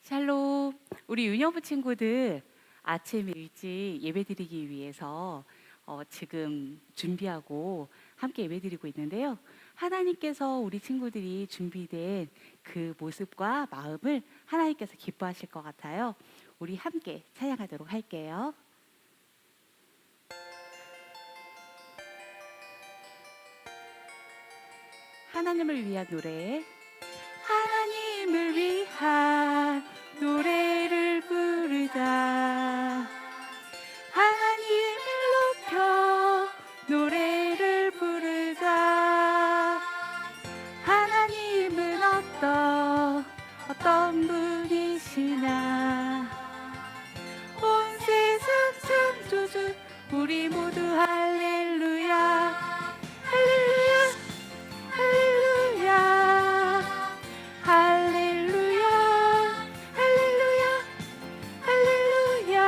샬롬. 우리 유년부 친구들 아침 일찍 예배드리기 위해서 지금 준비하고 함께 예배드리고 있는데요. 하나님께서 우리 친구들이 준비된 그 모습과 마음을 하나님께서 기뻐하실 것 같아요. 우리 함께 찬양하도록 할게요. 하나님을 위한 노래, 하나님을 위한 노래를 부르자. 하나님을 높여 노래를 부르자. 하나님은 어떤 분이시나. 온 세상 창조주 우리 모두 할렐루야 할렐루야 할렐루야 할렐루야 할렐루야 할렐루야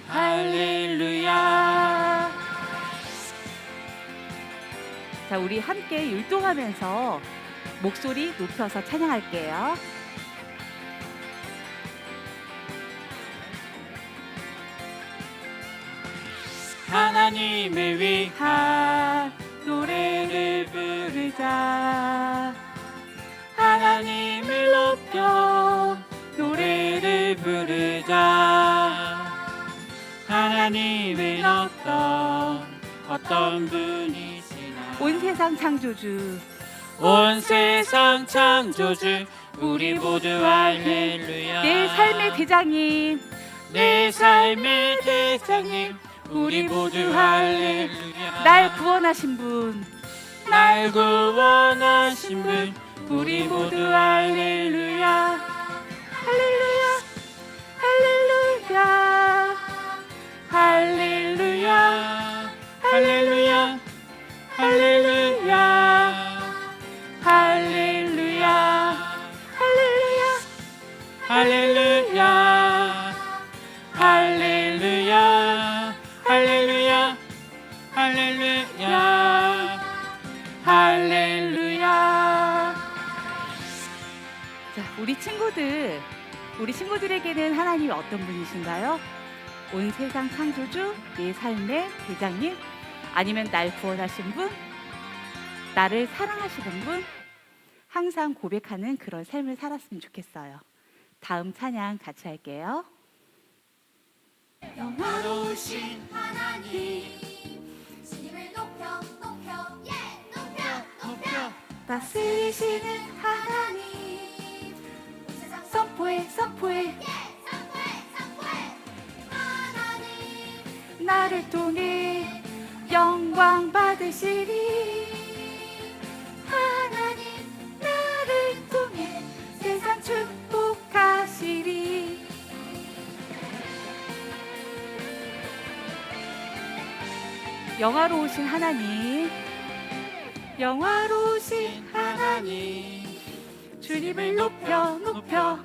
할렐루야. 자, 우리 함께 율동하면서 목소리 높여서 찬양할게요. 하나님을 위한 노래를 부르자. 하나님을 높여 노래를 부르자. 하나님은 어떤 분이시나. 온 세상 창조주 온 세상 창조주 우리 모두 할렐루야. 내 삶의 대장님 내 삶의 대장님 우리 모두 할렐루야. 날 구원하신 분 날 구원하신 분 우리 모두 할렐루야. 할렐루야 할렐루야 할렐루야 할렐루야 할렐루야 할렐루야 할렐루야 할렐루야 할렐루야 할렐루야 할렐루야. 자, 우리 친구들에게는 하나님이 어떤 분이신가요? 온 세상 창조주, 내 삶의 대장님, 아니면 날 구원하신 분, 나를 사랑하시는 분, 항상 고백하는 그런 삶을 살았으면 좋겠어요. 다음 찬양 같이 할게요. 영화로우신 하나님, 주님을 높여 다스리시는 하나님, 온 세상 선포해 선포해 하나님, 나를 통해 영광 받으시리. 하나님 나를 통해 세상 축복하시리. 영화로우신 하나님, 영화로우신 하나님, 주님을 높여 높여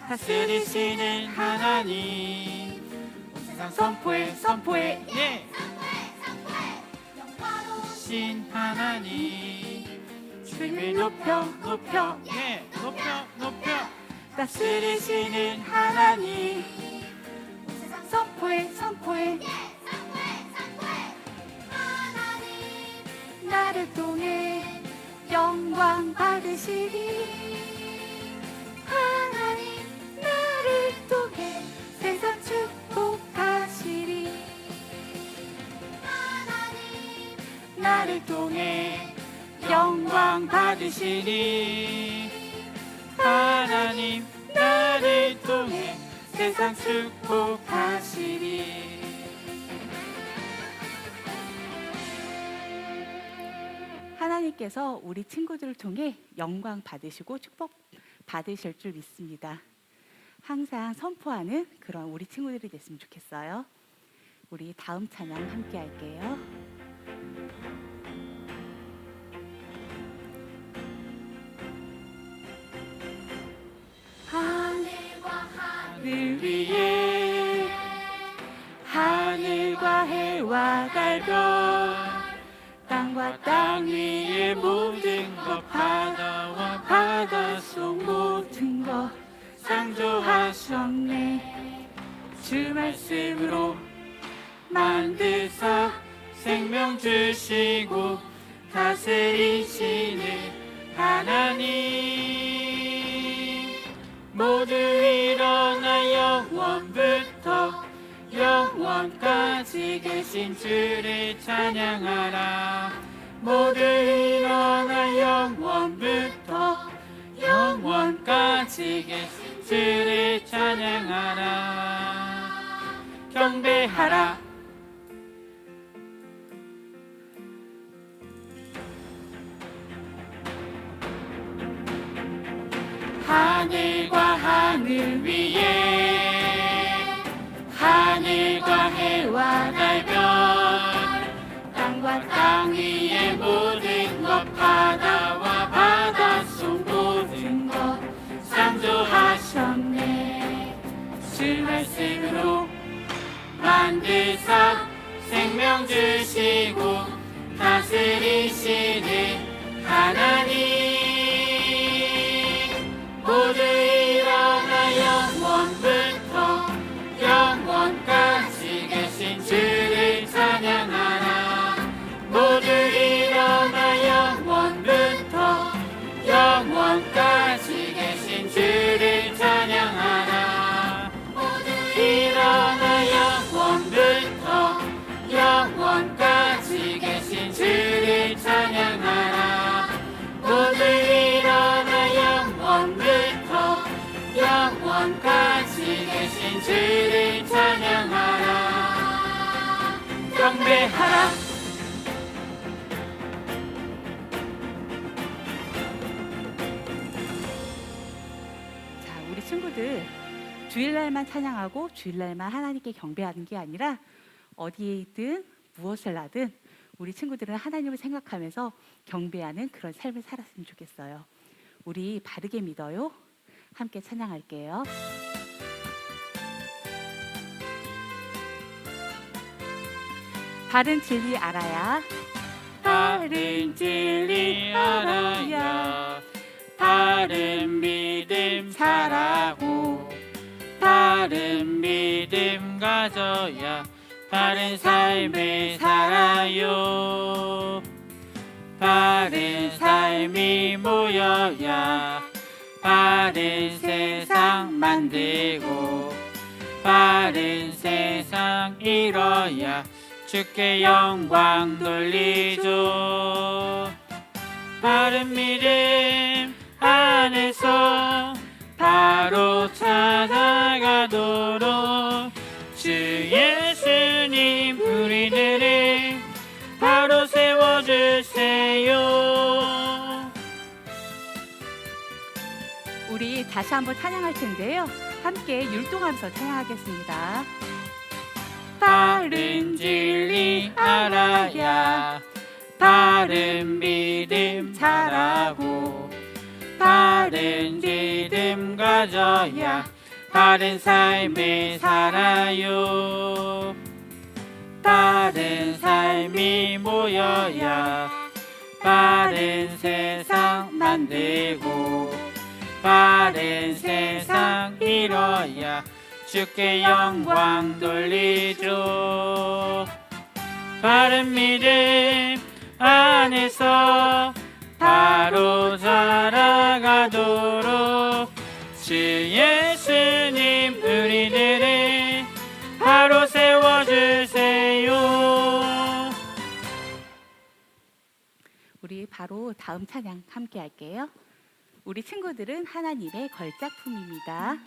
다스리시는 하나님, 온 세상 선포해 영화로우신 신 하나님, 주님을 높여 높여 다스리시는 하나님, 온 세상 선포해 하나님, 나를 통해 영광 받으시리. 하나님 나를 통해 세상 축복하시리. 하나님, 나를 통해 영광 받으시니. 하나님 나를 통해 세상 축복하시리. 하나님께서 우리 친구들을 통해 영광 받으시고 축복 받으실 줄 믿습니다. 항상 선포하는 그런 우리 친구들이 됐으면 좋겠어요. 우리 다음 찬양 함께 할게요. 하늘과 하늘 하늘 위에 하늘과 해와 달별, 땅과 땅 위에 모든 것, 바다와 바다 바다 속 모든 것 창조하셨네. 주 말씀으로 만드사 생명 주시고 다스리시는 하나님. 모두 일어나 영원부터 영원까지 계신 주를 찬양하라. 모두 일어나 영원부터 영원까지 계신 주를 찬양하라. 경배하라. 하늘과 하늘 위에 하늘과 해와 달별 땅과 땅 위의 모든 것 바다와 바다 속 모든 것 창조하셨네. 주 말씀으로 만드사 생명 주시고 다스리시는 하나님. 모두 일어나 영원부터 영원까지 계신 주를 찬양하라. 모두 일어나 영원부터 영원까지 계신 주를 찬양하라. 모두 일어나 영원부터 영원까지 계신 주를 찬양하라. 모두 일어나 영원부터 영원까지 계신 주를 찬양하라. 경배하라. 자, 우리 친구들 주일날만 찬양하고 주일날만 하나님께 경배하는 게 아니라 어디에 있든 무엇을 하든 우리 친구들은 하나님을 생각하면서 경배하는 그런 삶을 살았으면 좋겠어요. 우리 바르게 믿어요. 함께 찬양할게요. 바른 진리 알아야 바른 진리 알아야 바른 믿음 살아고 바른 믿음 가져야 바른 삶을 살아요. 바른 삶이 모여야 바른 세상 만들고 바른 세상 이뤄야 주께 영광 돌리죠. 바른 믿음 안에서 바로 찾아가도록 주 예수님 우리들을 바로 세워주세요. 우리 다시 한번 찬양할 텐데요. 함께 율동하면서 찬양하겠습니다. 바른 진리 알아야 바른 믿음 잘하고 바른 믿음 가져야 바른 삶을 살아요. 바른 삶이 모여야 바른 세상 만들고 바른 세상 이뤄야 주께 영광 돌리죠. 바른 믿음 안에서 바로 자라가도록 주 예수님 우리들을 바로 세워주세요. 우리 바로 다음 찬양 함께 할게요. 우리 친구들은 하나님의 걸작품입니다.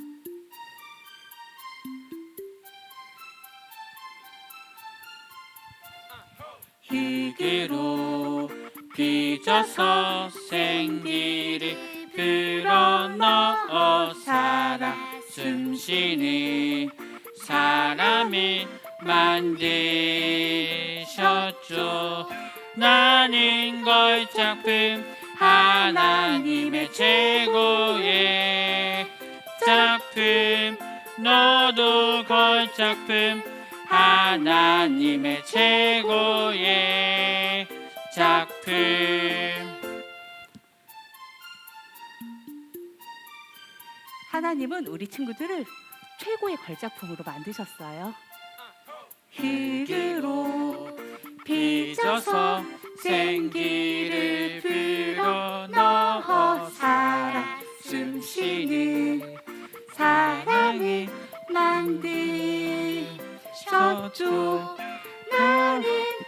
흙으로 빚어서 생기를 불어넣어 살아 숨쉬는 사람을 만드셨죠. 나는 걸작품 하나님의 최고의 작품. 너도 걸작품 하나님의 최고의 작품. 하나님은 우리 친구들을 최고의 걸작품으로 만드셨어요. 흙으로 빚어서 생기를 불어넣어 살아 숨쉬는 사랑을 만드셨죠. 나는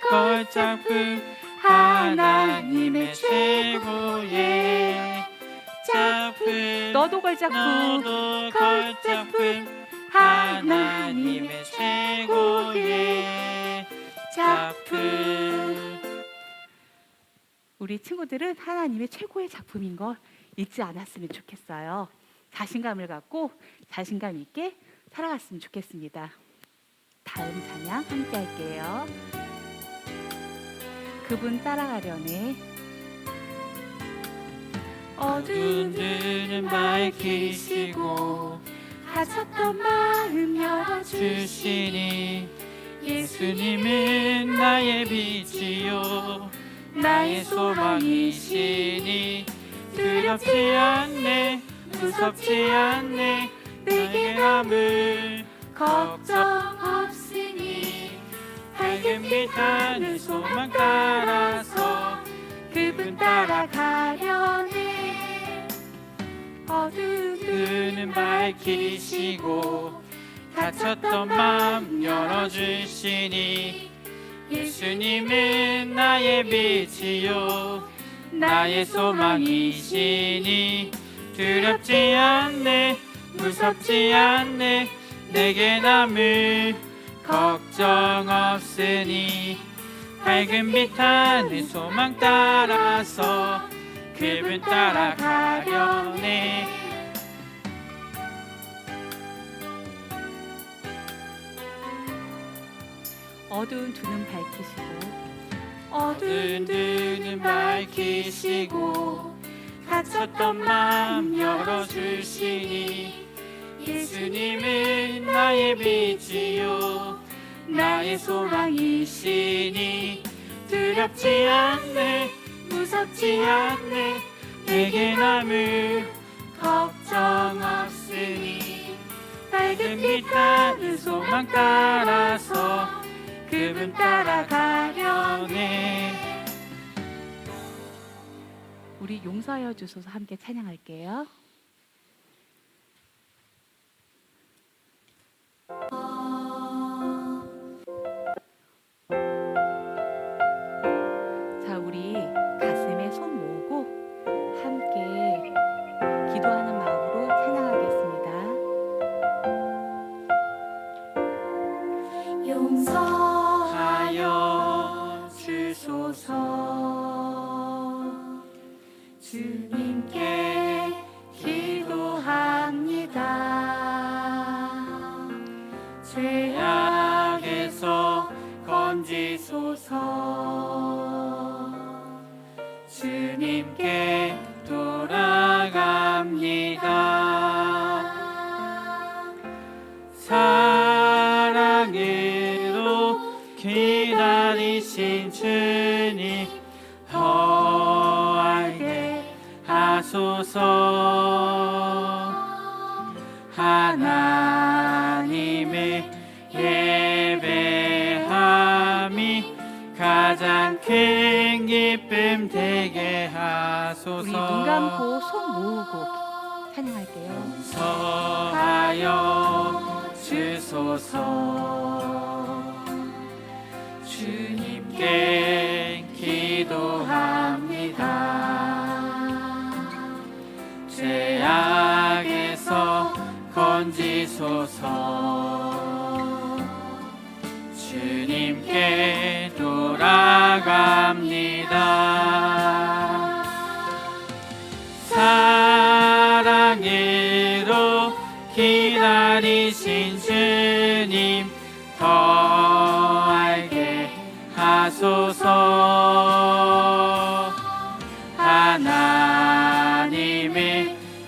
걸작품 하나님의 최고의 작품. 너도 걸작품. 걸작품 하나님의 최고의 작품. 우리 친구들은 하나님의 최고의 작품인 걸 잊지 않았으면 좋겠어요. 자신감을 갖고 자신감 있게 살아갔으면 좋겠습니다. 다음 찬양 함께 할게요. 그분 따라가려네. 어두운 눈을 밝히시고 닫혔던 마음 열어주시니 예수님은 나의 빛이요 나의 소망이시니 두렵지 않네 무섭지 않네 내게 남을 걱정 없으니 밝은 빛 하늘 소망 따라서 그분 따라가려네. 어두운 눈은 밝히시고 닫혔던 마음 열어주시니 예수님은 나의 빛이요 나의 소망이시니 두렵지 않네 무섭지 않네 내게 남을 걱정 없으니 밝은 빛 하늘 소망 따라서 그분 따라가려네. 어두운 두 눈 밝히시고 어두운 눈은 밝히시고 닫혔던 마음 열어주시니 예수님은 나의 빛이요 나의 소망이시니 두렵지 않네 무섭지 않네 내게 남을 걱정 없으니 밝은 빛 하늘 소망 따라서 그분 따라가려네. 우리 용서하여 주소서 함께 찬양할게요. 자, 우리 가슴에 손 모으고 함께 기도하는 마음으로 찬양하겠습니다. 용서하여 주소서. 주님께 기도합니다. 죄악에서 건지소서. 주님께 돌아갑니다. 사랑으로 기다리신 주님 더 알게 하소서. 하나님의 예배함이 가장 큰 기쁨 되게 하소서. 우리 눈 감고 손 모으고 찬양할게요. 용서하여 주소서. 주님께 기도합니다. 죄악에서 건지소서. 주님께 돌아갑니다. 사랑으로 기다리신 주님 더 알게 하소서. 하나님의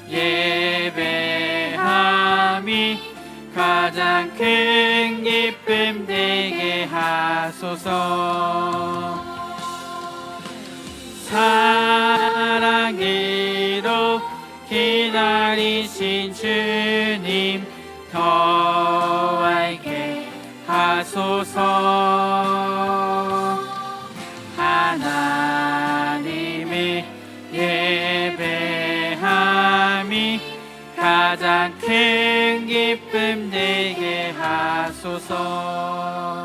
예배함이 가장 큰 기쁨 되게 하소서. 사랑으로 기다리신 주님 더 알게 하소서. 하나님의 예배함이 가장 큰 기쁨 되게 하소서.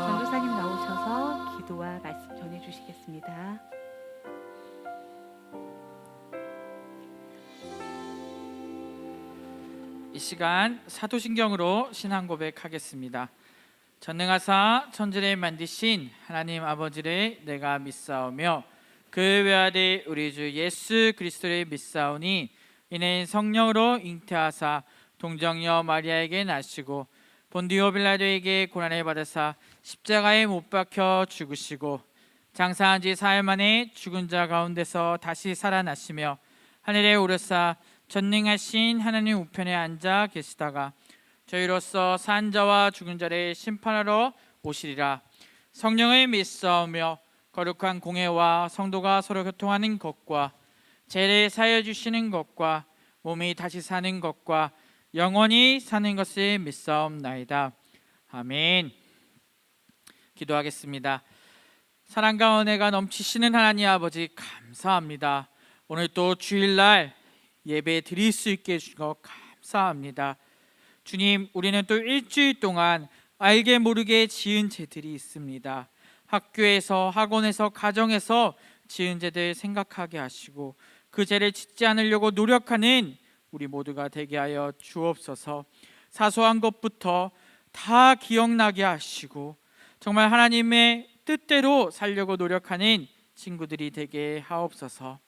전도사님 나오셔서 기도와 말씀 전해주시겠습니다. 이 시간 사도신경으로 신앙 고백하겠습니다. 전능하사 천지를 만드신 하나님 아버지를 내가 믿사오며 그 외아들 우리 주 예수 그리스도를 믿사오니 이는 성령으로 잉태하사 동정녀 마리아에게 나시고 본디오 빌라도에게 고난을 받으사 십자가에 못 박혀 죽으시고 장사한 지 사흘 만에 죽은 자 가운데서 다시 살아나시며 하늘에 오르사 전능하신 하나님 우편에 앉아 계시다가 저희로서 산 자와 죽은 자를 심판하러 오시리라. 성령을 믿사오며 거룩한 공회와 성도가 서로 교통하는 것과 죄를 사하여 주시는 것과 몸이 다시 사는 것과 영원히 사는 것을 믿사옵나이다. 아멘. 기도하겠습니다. 사랑과 은혜가 넘치시는 하나님 아버지 감사합니다. 오늘 또 주일날 예배 드릴 수 있게 해주신 것 감사합니다. 주님, 우리는 또 일주일 동안 알게 모르게 지은 죄들이 있습니다. 학교에서, 학원에서, 가정에서 지은 죄들 생각하게 하시고 그 죄를 짓지 않으려고 노력하는 우리 모두가 되게 하여 주옵소서. 사소한 것부터 다 기억나게 하시고 정말 하나님의 뜻대로 살려고 노력하는 친구들이 되게 하옵소서.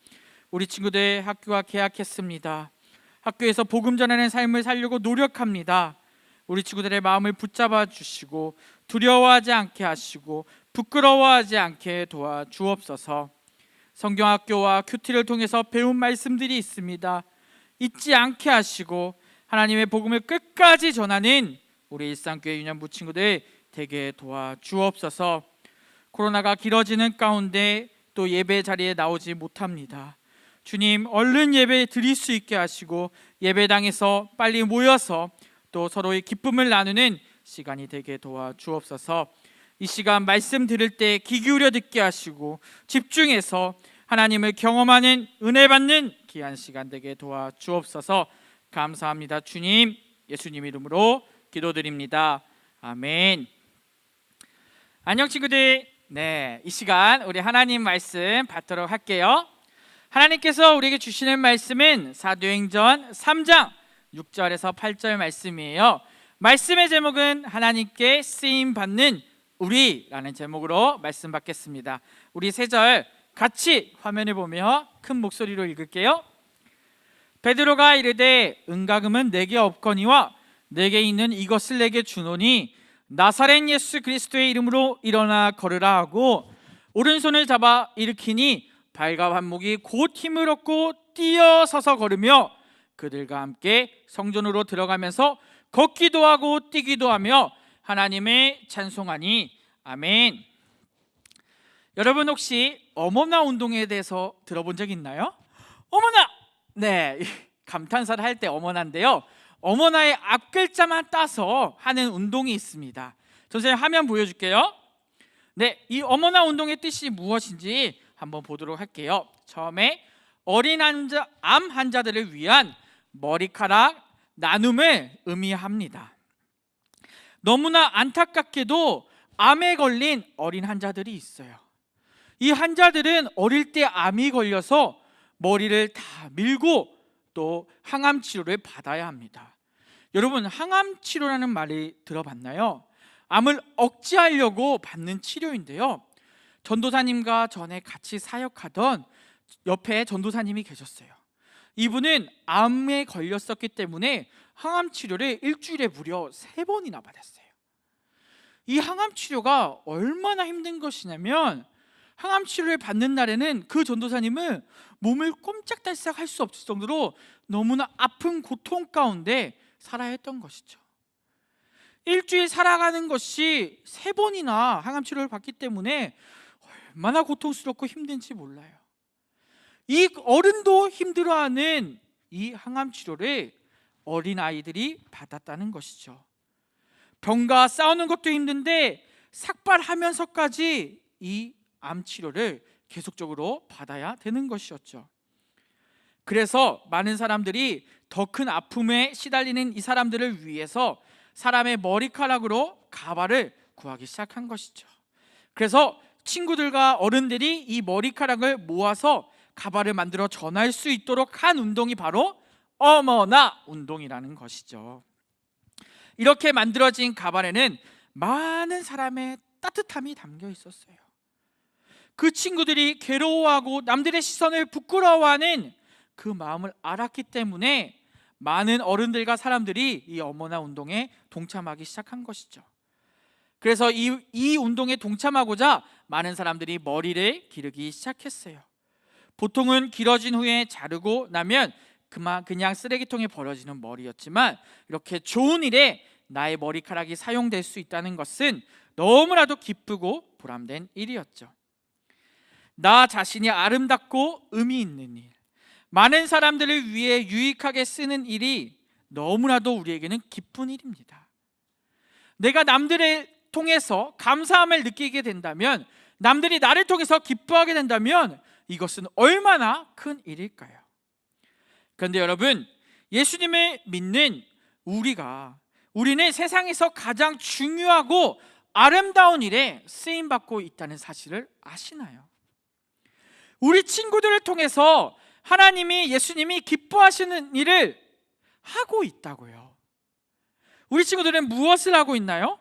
우리 친구들 학교와 개학했습니다. 학교에서 복음 전하는 삶을 살려고 노력합니다. 우리 친구들의 마음을 붙잡아 주시고 두려워하지 않게 하시고 부끄러워하지 않게 도와주옵소서. 성경학교와 큐티를 통해서 배운 말씀들이 있습니다. 잊지 않게 하시고 하나님의 복음을 끝까지 전하는 우리 일상교회 유년부 친구들 되게 도와주옵소서. 코로나가 길어지는 가운데 또 예배 자리에 나오지 못합니다. 주님, 얼른 예배 드릴 수 있게 하시고 예배당에서 빨리 모여서 또 서로의 기쁨을 나누는 시간이 되게 도와주옵소서. 이 시간 말씀 들을 때 귀 기울여 듣게 하시고 집중해서 하나님을 경험하는 은혜 받는 귀한 시간 되게 도와주옵소서. 감사합니다. 주님, 예수님 이름으로 기도드립니다. 아멘. 안녕 친구들. 이 시간 우리 하나님 말씀 받도록 할게요. 하나님께서 우리에게 주시는 말씀은 사도행전 3장 6절에서 8절 말씀이에요. 말씀의 제목은 하나님께 쓰임 받는 우리라는 제목으로 말씀 받겠습니다. 우리 3절 같이 화면을 보며 큰 목소리로 읽을게요. 베드로가 이르되 은가금은 내게 없거니와 내게 있는 이것을 내게 주노니 나사렛 예수 그리스도의 이름으로 일어나 걸으라 하고 오른손을 잡아 일으키니 발과 발목이 곧 힘을 얻고 뛰어서서 걸으며 그들과 함께 성전으로 들어가면서 걷기도 하고 뛰기도 하며 하나님을 찬송하니. 아멘. 여러분 혹시 어머나 운동에 대해서 들어본 적 있나요? 어머나! 감탄사를 할 때 어머나인데요, 어머나의 앞글자만 따서 하는 운동이 있습니다. 선생님 화면 보여줄게요. 이 어머나 운동의 뜻이 무엇인지 한번 보도록 할게요. 처음에 어린 암 환자들을 위한 머리카락 나눔을 의미합니다. 너무나 안타깝게도 암에 걸린 어린 환자들이 있어요. 이 환자들은 어릴 때 암이 걸려서 머리를 다 밀고 또 항암 치료를 받아야 합니다. 여러분, 항암 치료라는 말이 들어봤나요? 암을 억제하려고 받는 치료인데요, 전도사님과 전에 같이 사역하던 옆에 전도사님이 계셨어요. 이분은 암에 걸렸었기 때문에 항암 치료를 일주일에 무려 3번이나 받았어요. 이 항암 치료가 얼마나 힘든 것이냐면 항암 치료를 받는 날에는 그 전도사님은 몸을 꼼짝달싹 할 수 없을 정도로 너무나 아픈 고통 가운데 살아야 했던 것이죠. 일주일 살아가는 것이 3번이나 항암 치료를 받기 때문에 얼마나 고통스럽고 힘든지 몰라요. 이 어른도 힘들어하는 이 항암 치료를 어린아이들이 받았다는 것이죠. 병과 싸우는 것도 힘든데 삭발하면서까지 이 암 치료를 계속적으로 받아야 되는 것이었죠. 그래서 많은 사람들이 더 큰 아픔에 시달리는 이 사람들을 위해서 사람의 머리카락으로 가발을 구하기 시작한 것이죠. 그래서 친구들과 어른들이 이 머리카락을 모아서 가발을 만들어 전할 수 있도록 한 운동이 바로 어머나 운동이라는 것이죠. 이렇게 만들어진 가발에는 많은 사람의 따뜻함이 담겨 있었어요. 그 친구들이 괴로워하고 남들의 시선을 부끄러워하는 그 마음을 알았기 때문에 많은 어른들과 사람들이 이 어머나 운동에 동참하기 시작한 것이죠. 그래서 이 운동에 동참하고자 많은 사람들이 머리를 기르기 시작했어요. 보통은 길어진 후에 자르고 나면 그냥 쓰레기통에 버려지는 머리였지만 이렇게 좋은 일에 나의 머리카락이 사용될 수 있다는 것은 너무나도 기쁘고 보람된 일이었죠. 나 자신이 아름답고 의미 있는 일, 많은 사람들을 위해 유익하게 쓰는 일이 너무나도 우리에게는 기쁜 일입니다. 내가 남들을 통해서 감사함을 느끼게 된다면, 남들이 나를 통해서 기뻐하게 된다면 이것은 얼마나 큰 일일까요? 그런데 여러분, 예수님을 믿는 우리는 세상에서 가장 중요하고 아름다운 일에 쓰임받고 있다는 사실을 아시나요? 우리 친구들을 통해서 하나님이, 예수님이 기뻐하시는 일을 하고 있다고요. 우리 친구들은 무엇을 하고 있나요?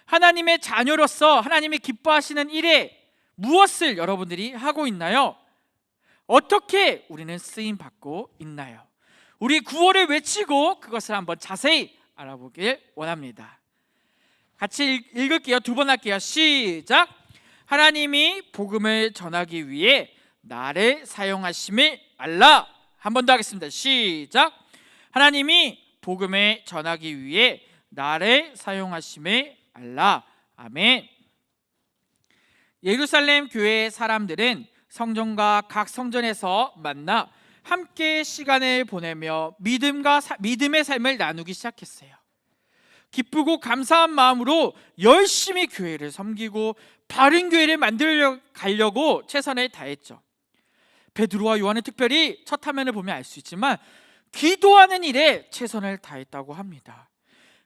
하나님의 자녀로서 하나님이 기뻐하시는 일에 무엇을 여러분들이 하고 있나요? 어떻게 우리는 쓰임받고 있나요? 우리 구호를 외치고 그것을 한번 자세히 알아보길 원합니다. 같이 읽을게요. 2번 할게요. 시작. 하나님이 복음을 전하기 위해 나를 사용하심을 알라. 한 번 더 하겠습니다. 시작. 하나님이 복음을 전하기 위해 나를 사용하심을 알라. 아멘. 예루살렘 교회의 사람들은 성전과 각 성전에서 만나 함께 시간을 보내며 믿음의 삶을 나누기 시작했어요. 기쁘고 감사한 마음으로 열심히 교회를 섬기고 바른 교회를 만들려 가려고 최선을 다했죠. 베드로와 요한은 특별히 첫 화면을 보면 알 수 있지만 기도하는 일에 최선을 다했다고 합니다.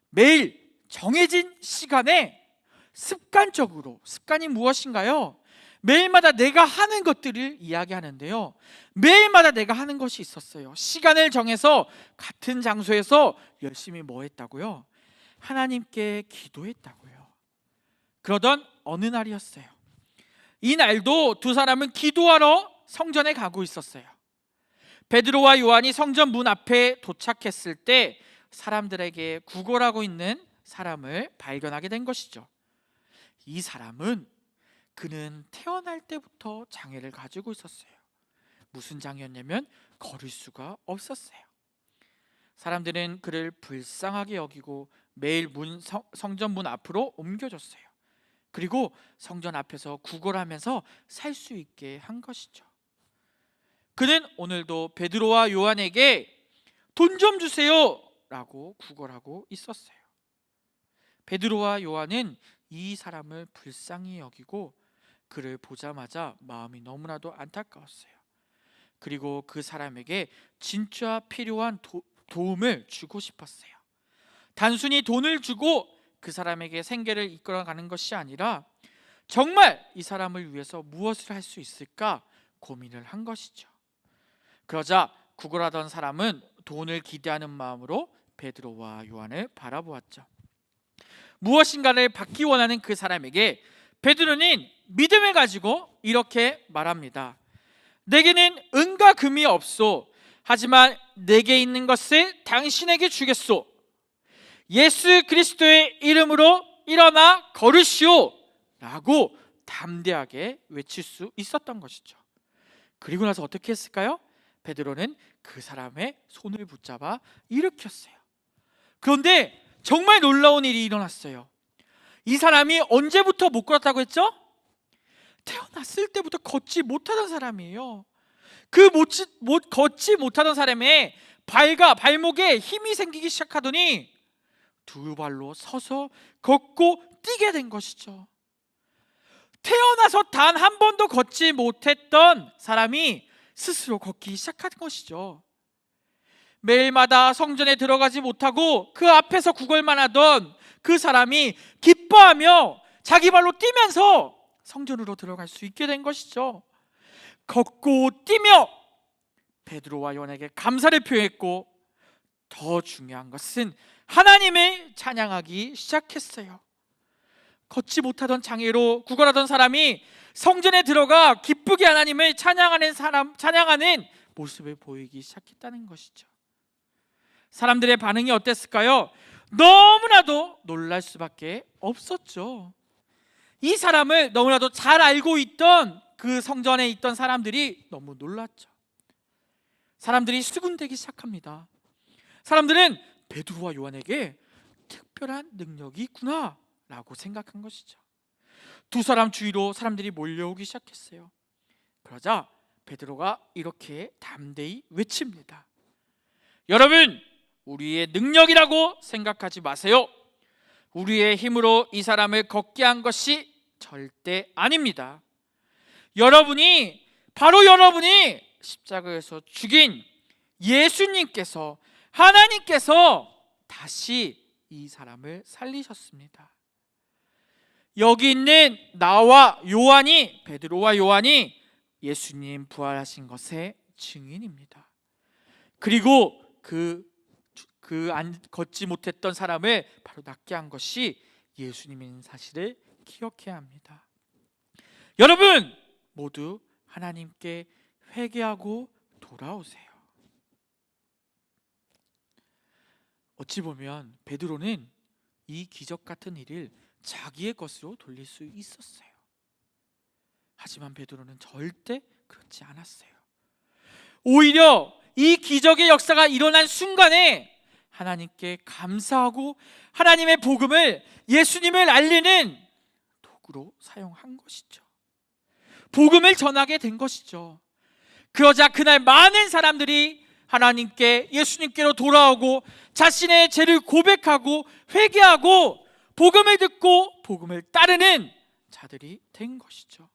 매일 정해진 시간에 습관이 무엇인가요? 매일마다 내가 하는 것들을 이야기하는데요, 매일마다 내가 하는 것이 있었어요. 시간을 정해서 같은 장소에서 열심히 뭐 했다고요? 하나님께 기도했다고요. 그러던 어느 날이었어요. 이 날도 두 사람은 기도하러 성전에 가고 있었어요. 베드로와 요한이 성전 문 앞에 도착했을 때 사람들에게 구걸하고 있는 사람을 발견하게 된 것이죠. 이 사람은 그는 태어날 때부터 장애를 가지고 있었어요. 무슨 장애였냐면 걸을 수가 없었어요. 사람들은 그를 불쌍하게 여기고 매일 성전 문 앞으로 옮겨줬어요. 그리고 성전 앞에서 구걸하면서 살 수 있게 한 것이죠. 그는 오늘도 베드로와 요한에게 돈 좀 주세요 라고 구걸하고 있었어요. 베드로와 요한은 이 사람을 불쌍히 여기고 그를 보자마자 마음이 너무나도 안타까웠어요. 그리고 그 사람에게 진짜 필요한 도움을 주고 싶었어요. 단순히 돈을 주고 그 사람에게 생계를 이끌어가는 것이 아니라 정말 이 사람을 위해서 무엇을 할 수 있을까 고민을 한 것이죠. 그러자 구걸하던 사람은 돈을 기대하는 마음으로 베드로와 요한을 바라보았죠. 무엇인가를 받기 원하는 그 사람에게 베드로는 믿음을 가지고 이렇게 말합니다. 내게는 은과 금이 없소. 하지만 내게 있는 것을 당신에게 주겠소. 예수 그리스도의 이름으로 일어나 걸으시오 라고 담대하게 외칠 수 있었던 것이죠. 그리고 나서 어떻게 했을까요? 베드로는 그 사람의 손을 붙잡아 일으켰어요. 그런데 정말 놀라운 일이 일어났어요. 이 사람이 언제부터 못 걸었다고 했죠? 태어났을 때부터 걷지 못하던 사람이에요. 걷지 못하던 사람의 발과 발목에 힘이 생기기 시작하더니 두 발로 서서 걷고 뛰게 된 것이죠. 태어나서 단 한 번도 걷지 못했던 사람이 스스로 걷기 시작한 것이죠. 매일마다 성전에 들어가지 못하고 그 앞에서 구걸만 하던 그 사람이 기뻐하며 자기 발로 뛰면서 성전으로 들어갈 수 있게 된 것이죠. 걷고 뛰며 베드로와 요한에게 감사를 표했고, 더 중요한 것은 하나님을 찬양하기 시작했어요. 걷지 못하던 장애로 구걸하던 사람이 성전에 들어가 기쁘게 하나님을 찬양하는 모습을 보이기 시작했다는 것이죠. 사람들의 반응이 어땠을까요? 너무나도 놀랄 수밖에 없었죠. 이 사람을 너무나도 잘 알고 있던 그 성전에 있던 사람들이 너무 놀랐죠. 사람들이 수군대기 시작합니다. 사람들은 베드로와 요한에게 특별한 능력이 있구나 라고 생각한 것이죠. 두 사람 주위로 사람들이 몰려오기 시작했어요. 그러자 베드로가 이렇게 담대히 외칩니다. 여러분, 우리의 능력이라고 생각하지 마세요. 우리의 힘으로 이 사람을 걷게 한 것이 절대 아닙니다. 바로 여러분이 십자가에서 죽인 예수님께서, 하나님께서 다시 이 사람을 살리셨습니다. 여기 있는 나와 요한이, 베드로와 요한이 예수님 부활하신 것의 증인입니다. 그리고 걷지 못했던 사람을 바로 낫게 한 것이 예수님인 사실을 기억해야 합니다. 여러분 모두 하나님께 회개하고 돌아오세요. 어찌 보면 베드로는 이 기적 같은 일을 자기의 것으로 돌릴 수 있었어요. 하지만 베드로는 절대 그렇지 않았어요. 오히려 이 기적의 역사가 일어난 순간에 하나님께 감사하고 하나님의 복음을, 예수님을 알리는 도구로 사용한 것이죠. 복음을 전하게 된 것이죠. 그러자 그날 많은 사람들이 하나님께, 예수님께로 돌아오고 자신의 죄를 고백하고 회개하고 복음을 듣고 복음을 따르는 자들이 된 것이죠.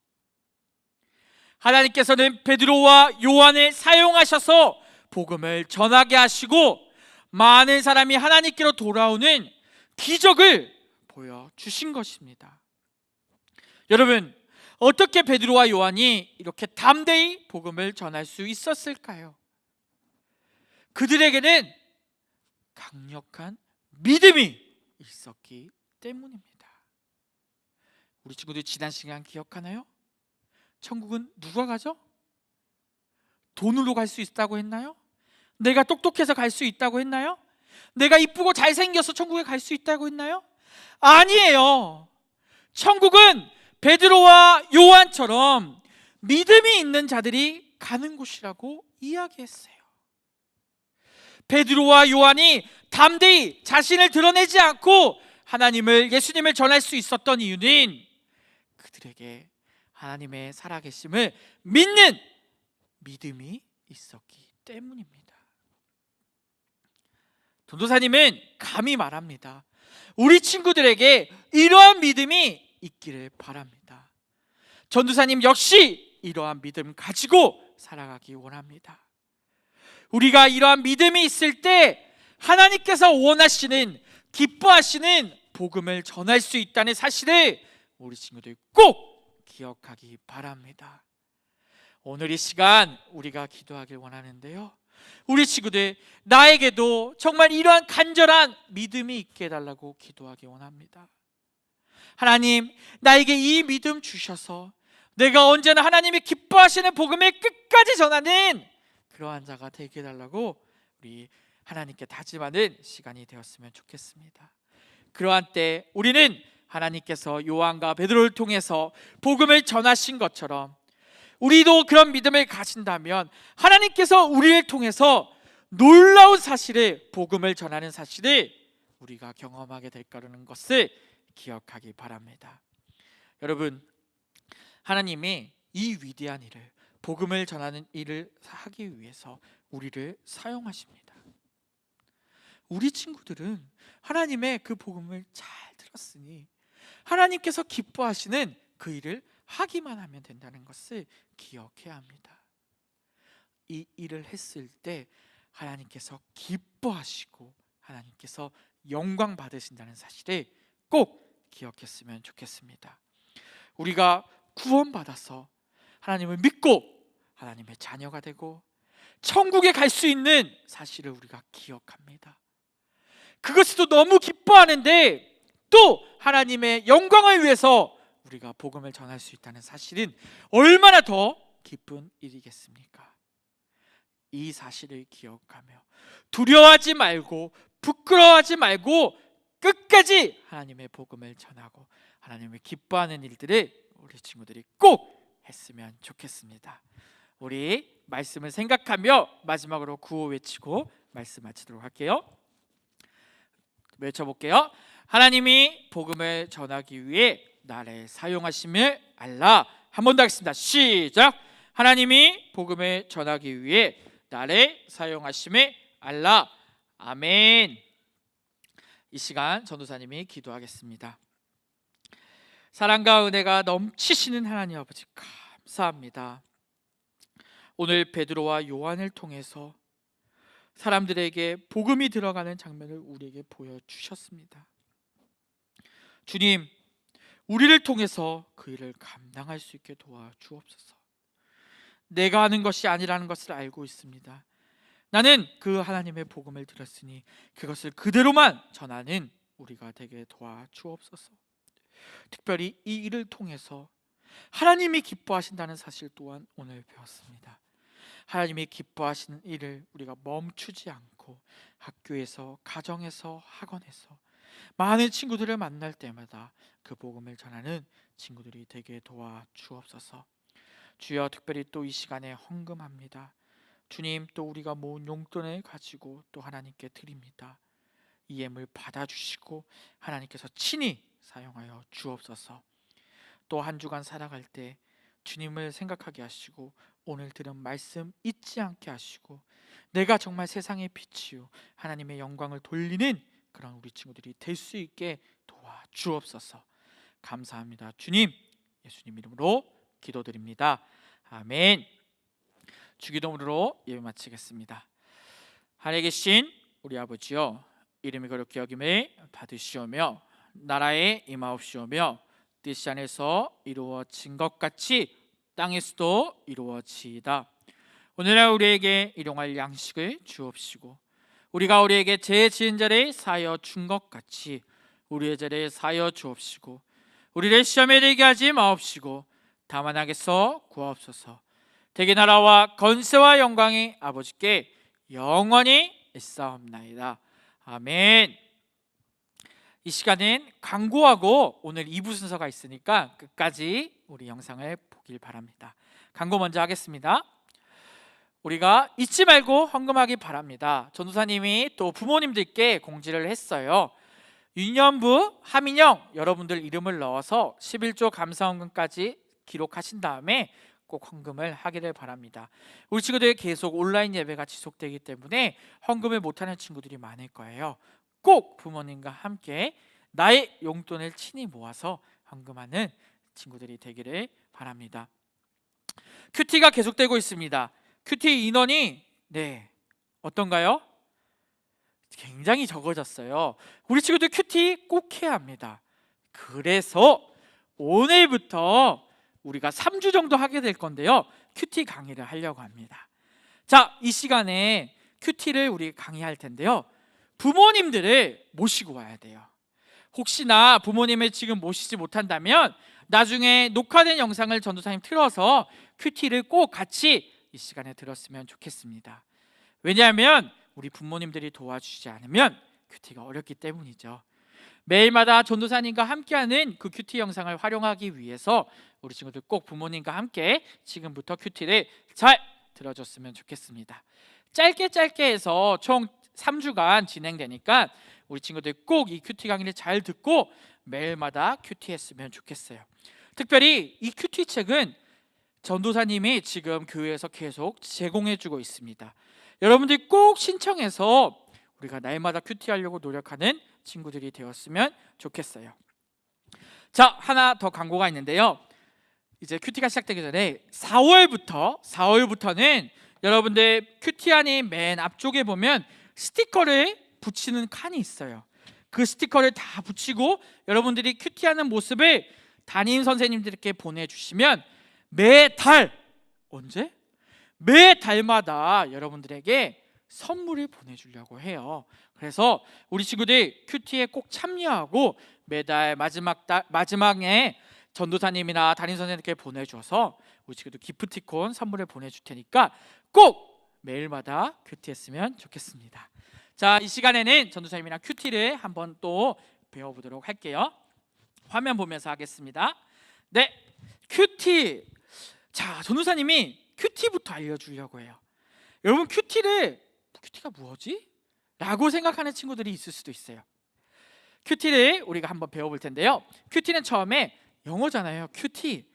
하나님께서는 베드로와 요한을 사용하셔서 복음을 전하게 하시고 많은 사람이 하나님께로 돌아오는 기적을 보여주신 것입니다. 여러분, 어떻게 베드로와 요한이 이렇게 담대히 복음을 전할 수 있었을까요? 그들에게는 강력한 믿음이 있었기 때문입니다. 우리 친구들 지난 시간 기억하나요? 천국은 누가 가죠? 돈으로 갈 수 있다고 했나요? 내가 똑똑해서 갈 수 있다고 했나요? 내가 이쁘고 잘생겨서 천국에 갈 수 있다고 했나요? 아니에요. 천국은 베드로와 요한처럼 믿음이 있는 자들이 가는 곳이라고 이야기했어요. 베드로와 요한이 담대히 자신을 드러내지 않고 하나님을, 예수님을 전할 수 있었던 이유는 그들에게 하나님의 살아계심을 믿는 믿음이 있었기 때문입니다. 전도사님은 감히 말합니다. 우리 친구들에게 이러한 믿음이 있기를 바랍니다. 전도사님 역시 이러한 믿음 가지고 살아가기 원합니다. 우리가 이러한 믿음이 있을 때 하나님께서 원하시는, 기뻐하시는 복음을 전할 수 있다는 사실을 우리 친구들 꼭 기억하기 바랍니다. 오늘 이 시간 우리가 기도하길 원하는데요, 우리 친구들, 나에게도 정말 이러한 간절한 믿음이 있게 해달라고 기도하기 원합니다. 하나님, 나에게 이 믿음 주셔서 내가 언제나 하나님이 기뻐하시는 복음을 끝까지 전하는 그러한 자가 되게 해달라고 우리 하나님께 다짐하는 시간이 되었으면 좋겠습니다. 그러한 때 우리는 하나님께서 요한과 베드로를 통해서 복음을 전하신 것처럼 우리도 그런 믿음을 가진다면 하나님께서 우리를 통해서 놀라운 사실을, 복음을 전하는 사실을 우리가 경험하게 될 거라는 것을 기억하기 바랍니다. 여러분, 하나님이 이 위대한 일을, 복음을 전하는 일을 하기 위해서 우리를 사용하십니다. 우리 친구들은 하나님의 그 복음을 잘 들었으니 하나님께서 기뻐하시는 그 일을 하기만 하면 된다는 것을 기억해야 합니다. 이 일을 했을 때 하나님께서 기뻐하시고 하나님께서 영광 받으신다는 사실을 꼭 기억했으면 좋겠습니다. 우리가 구원받아서 하나님을 믿고 하나님의 자녀가 되고 천국에 갈 수 있는 사실을 우리가 기억합니다. 그것을 또 너무 기뻐하는데 또 하나님의 영광을 위해서 우리가 복음을 전할 수 있다는 사실은 얼마나 더 기쁜 일이겠습니까? 이 사실을 기억하며 두려워하지 말고 부끄러워하지 말고 끝까지 하나님의 복음을 전하고 하나님을 기뻐하는 일들을 우리 친구들이 꼭 했으면 좋겠습니다. 우리 말씀을 생각하며 마지막으로 구호 외치고 말씀 마치도록 할게요. 외쳐볼게요. 하나님이 복음을 전하기 위해 나를 사용하심을 알라. 한 번 더 하겠습니다. 시작. 하나님이 복음을 전하기 위해 나를 사용하심을 알라. 아멘. 이 시간 전도사님이 기도하겠습니다. 사랑과 은혜가 넘치시는 하나님 아버지 감사합니다. 오늘 베드로와 요한을 통해서 사람들에게 복음이 들어가는 장면을 우리에게 보여주셨습니다. 주님, 우리를 통해서 그 일을 감당할 수 있게 도와주옵소서. 내가 하는 것이 아니라는 것을 알고 있습니다. 나는 그 하나님의 복음을 들었으니 그것을 그대로만 전하는 우리가 되게 도와주옵소서. 특별히 이 일을 통해서 하나님이 기뻐하신다는 사실 또한 오늘 배웠습니다. 하나님이 기뻐하시는 일을 우리가 멈추지 않고 학교에서, 가정에서, 학원에서 많은 친구들을 만날 때마다 그 복음을 전하는 친구들이 되게 도와주옵소서. 주여, 특별히 또 이 시간에 헌금합니다. 주님, 또 우리가 모은 용돈을 가지고 또 하나님께 드립니다. 이 예물 받아주시고 하나님께서 친히 사용하여 주옵소서. 또 한 주간 살아갈 때 주님을 생각하게 하시고 오늘 들은 말씀 잊지 않게 하시고 내가 정말 세상의 빛이요 하나님의 영광을 돌리는 그런 우리 친구들이 될 수 있게 도와주옵소서. 감사합니다. 주님, 예수님 이름으로 기도드립니다. 아멘. 주기도문으로 예배 마치겠습니다. 하늘에 계신 우리 아버지여, 이름이 거룩히 여김을 받으시오며 나라에 임하옵시오며 뜻이 안에서 이루어진 것 같이 땅에서도 이루어지이다. 오늘날 우리에게 일용할 양식을 주옵시고 우리가 우리에게 죄 지은 자를 사하여 준 것 같이 우리의 죄를 사하여 주옵시고 우리를 시험에 들게 하지 마옵시고 다만 악에서 구하옵소서. 대개 나라와 건세와 영광이 아버지께 영원히 있사옵나이다. 아멘. 이 시간은 광고하고 오늘 2부 순서가 있으니까 끝까지 우리 영상을 보길 바랍니다. 광고 먼저 하겠습니다. 우리가 잊지 말고 헌금하기 바랍니다. 전도사님이 또 부모님들께 공지를 했어요. 유년부, 하민영 여러분들 이름을 넣어서 11조 감사헌금까지 기록하신 다음에 꼭 헌금을 하기를 바랍니다. 우리 친구들 계속 온라인 예배가 지속되기 때문에 헌금을 못하는 친구들이 많을 거예요. 꼭 부모님과 함께 나의 용돈을 친히 모아서 헌금하는 친구들이 되기를 바랍니다. 큐티가 계속되고 있습니다. 큐티 인원이 어떤가요? 굉장히 적어졌어요. 우리 친구들 큐티 꼭 해야 합니다. 그래서 오늘부터 우리가 3주 정도 하게 될 건데요. 큐티 강의를 하려고 합니다. 자, 이 시간에 큐티를 우리 강의할 텐데요. 부모님들을 모시고 와야 돼요. 혹시나 부모님을 지금 모시지 못한다면 나중에 녹화된 영상을 전도사님 틀어서 큐티를 꼭 같이 이 시간에 들었으면 좋겠습니다. 왜냐하면 우리 부모님들이 도와주지 않으면 큐티가 어렵기 때문이죠. 매일마다 전도사님과 함께하는 그 큐티 영상을 활용하기 위해서 우리 친구들 꼭 부모님과 함께 지금부터 큐티를 잘 들어줬으면 좋겠습니다. 짧게 해서 총 3주간 진행되니까 우리 친구들 꼭 이 큐티 강의를 잘 듣고 매일마다 큐티 했으면 좋겠어요. 특별히 이 큐티 책은 전도사님이 지금 교회에서 계속 제공해주고 있습니다. 여러분들이 꼭 신청해서 우리가 날마다 큐티하려고 노력하는 친구들이 되었으면 좋겠어요. 자, 하나 더 광고가 있는데요. 이제 큐티가 시작되기 전에 4월부터는 여러분들 큐티안이 맨 앞쪽에 보면 스티커를 붙이는 칸이 있어요. 그 스티커를 다 붙이고 여러분들이 큐티하는 모습을 담임 선생님들께 보내주시면 매달, 언제? 매달마다 여러분들에게 선물을 보내주려고 해요. 그래서 우리 친구들 큐티에 꼭 참여하고 매달 마지막에 전도사님이나 담임 선생님께 보내줘서 우리 친구들 기프티콘 선물을 보내줄 테니까 꼭 매일마다 큐티했으면 좋겠습니다. 자, 이 시간에는 전도사님이랑 큐티를 한번 또 배워보도록 할게요. 화면 보면서 하겠습니다. 네, 큐티. 자, 전도사님이 큐티부터 알려주려고 해요. 여러분, 큐티가 뭐지? 라고 생각하는 친구들이 있을 수도 있어요. 큐티를 우리가 한번 배워볼 텐데요. 큐티는 처음에 영어잖아요. 큐티,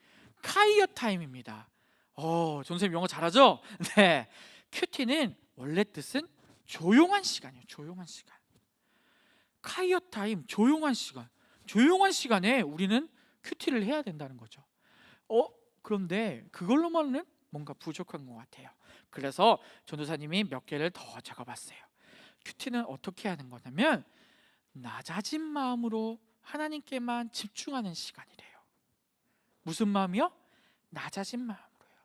카이어 타임입니다. 전도사님 영어 잘하죠? 네, 큐티는 원래 뜻은 조용한 시간이에요. 조용한 시간. 카이어 타임, 조용한 시간. 조용한 시간에 우리는 큐티를 해야 된다는 거죠. 그런데 그걸로만은 뭔가 부족한 것 같아요. 그래서 전도사님이 몇 개를 더 적어봤어요. 큐티는 어떻게 하는 거냐면 낮아진 마음으로 하나님께만 집중하는 시간이래요. 무슨 마음이요? 낮아진 마음으로요.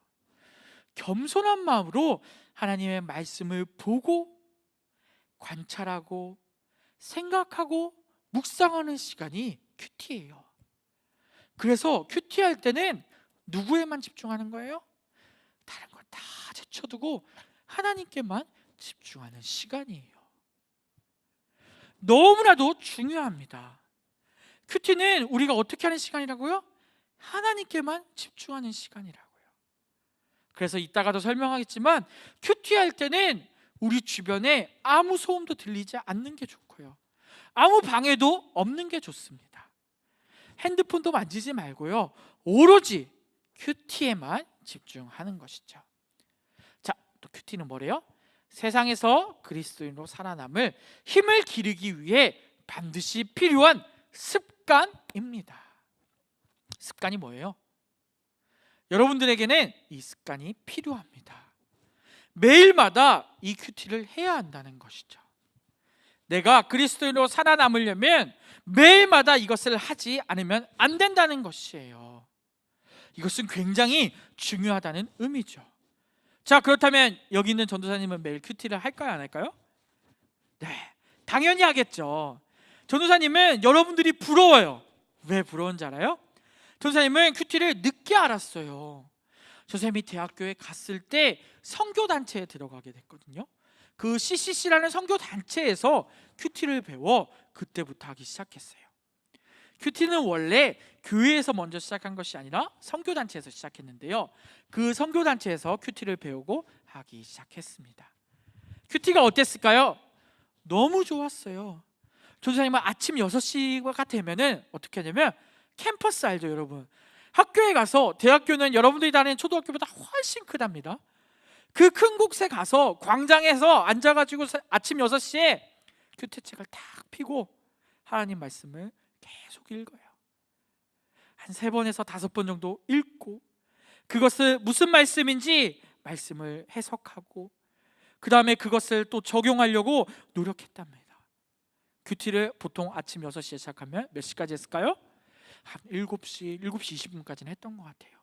겸손한 마음으로 하나님의 말씀을 보고 관찰하고 생각하고 묵상하는 시간이 큐티예요. 그래서 큐티할 때는 누구에만 집중하는 거예요? 다른 걸 다 제쳐두고 하나님께만 집중하는 시간이에요. 너무나도 중요합니다. 큐티는 우리가 어떻게 하는 시간이라고요? 하나님께만 집중하는 시간이라고요. 그래서 이따가도 설명하겠지만 큐티할 때는 우리 주변에 아무 소음도 들리지 않는 게 좋고요. 아무 방해도 없는 게 좋습니다. 핸드폰도 만지지 말고요. 오로지 큐티에만 집중하는 것이죠. 자, 또 큐티는 뭐래요? 세상에서 그리스도인으로 살아남을 힘을 기르기 위해 반드시 필요한 습관입니다. 습관이 뭐예요? 여러분들에게는 이 습관이 필요합니다. 매일마다 이 큐티를 해야 한다는 것이죠. 내가 그리스도인으로 살아남으려면 매일마다 이것을 하지 않으면 안 된다는 것이에요. 이것은 굉장히 중요하다는 의미죠. 자, 그렇다면 여기 있는 전도사님은 매일 큐티를 할까요, 안 할까요? 네, 당연히 하겠죠. 전도사님은 여러분들이 부러워요. 왜 부러운지 알아요? 전도사님은 큐티를 늦게 알았어요. 전도사님이 대학교에 갔을 때 선교단체에 들어가게 됐거든요. 그 CCC라는 선교단체에서 큐티를 배워 그때부터 하기 시작했어요. 큐티는 원래 교회에서 먼저 시작한 것이 아니라 선교단체에서 시작했는데요. 그 선교단체에서 큐티를 배우고 하기 시작했습니다. 큐티가 어땠을까요? 너무 좋았어요. 전도사님은 아침 6시가 되면은 어떻게 하냐면 캠퍼스 알죠, 여러분? 학교에 가서, 대학교는 여러분들이 다니는 초등학교보다 훨씬 크답니다. 그 큰 곳에 가서 광장에서 앉아가지고 아침 6시에 큐티책을 딱 펴고 하나님 말씀을 계속 읽어요. 한 3번에서 5번 정도 읽고 그것을 무슨 말씀인지 말씀을 해석하고 그 다음에 그것을 또 적용하려고 노력했답니다. 큐티를 보통 아침 6시에 시작하면 몇 시까지 했을까요? 한 7시 20분까지는 했던 것 같아요.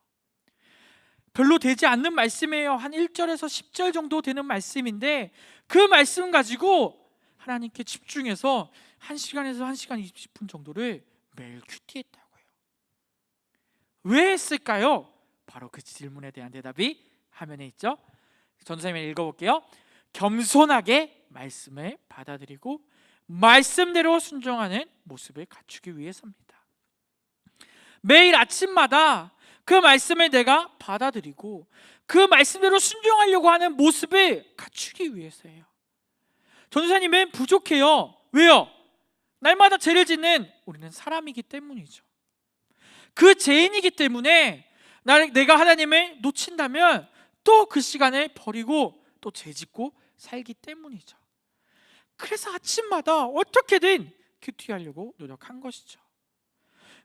별로 되지 않는 말씀이에요. 한 1절에서 10절 정도 되는 말씀인데 그 말씀 가지고 하나님께 집중해서 1시간에서 1시간 20분 정도를 매일 큐티했다고요. 왜 했을까요? 바로 그 질문에 대한 대답이 화면에 있죠. 전도사님이 읽어볼게요. 겸손하게 말씀을 받아들이고 말씀대로 순종하는 모습을 갖추기 위해서입니다. 매일 아침마다 그 말씀을 내가 받아들이고 그 말씀대로 순종하려고 하는 모습을 갖추기 위해서예요. 전도사님은 부족해요. 왜요? 날마다 죄를 짓는 우리는 사람이기 때문이죠. 그 죄인이기 때문에 내가 하나님을 놓친다면 또 그 시간을 버리고 또 죄짓고 살기 때문이죠. 그래서 아침마다 어떻게든 큐티하려고 노력한 것이죠.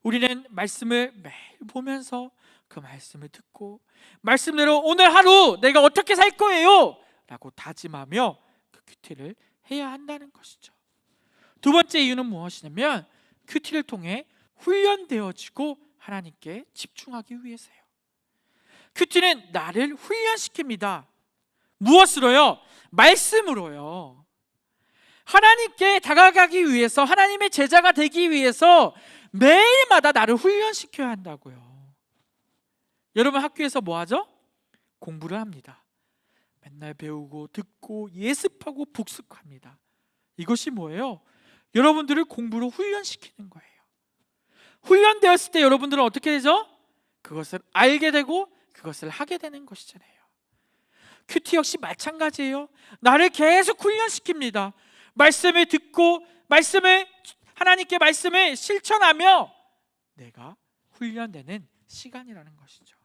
우리는 말씀을 매일 보면서 그 말씀을 듣고 말씀대로 오늘 하루 내가 어떻게 살 거예요 라고 다짐하며 그 큐티를 해야 한다는 것이죠. 두 번째 이유는 무엇이냐면 큐티를 통해 훈련되어지고 하나님께 집중하기 위해서요. 큐티는 나를 훈련시킵니다. 무엇으로요? 말씀으로요. 하나님께 다가가기 위해서, 하나님의 제자가 되기 위해서 매일마다 나를 훈련시켜야 한다고요. 여러분 학교에서 뭐 하죠? 공부를 합니다. 맨날 배우고 듣고 예습하고 복습합니다. 이것이 뭐예요? 여러분들을 공부로 훈련시키는 거예요. 훈련되었을 때 여러분들은 어떻게 되죠? 그것을 알게 되고 그것을 하게 되는 것이잖아요. 큐티 역시 마찬가지예요. 나를 계속 훈련시킵니다. 말씀을 듣고 하나님께 말씀을 실천하며 내가 훈련되는 시간이라는 것이죠.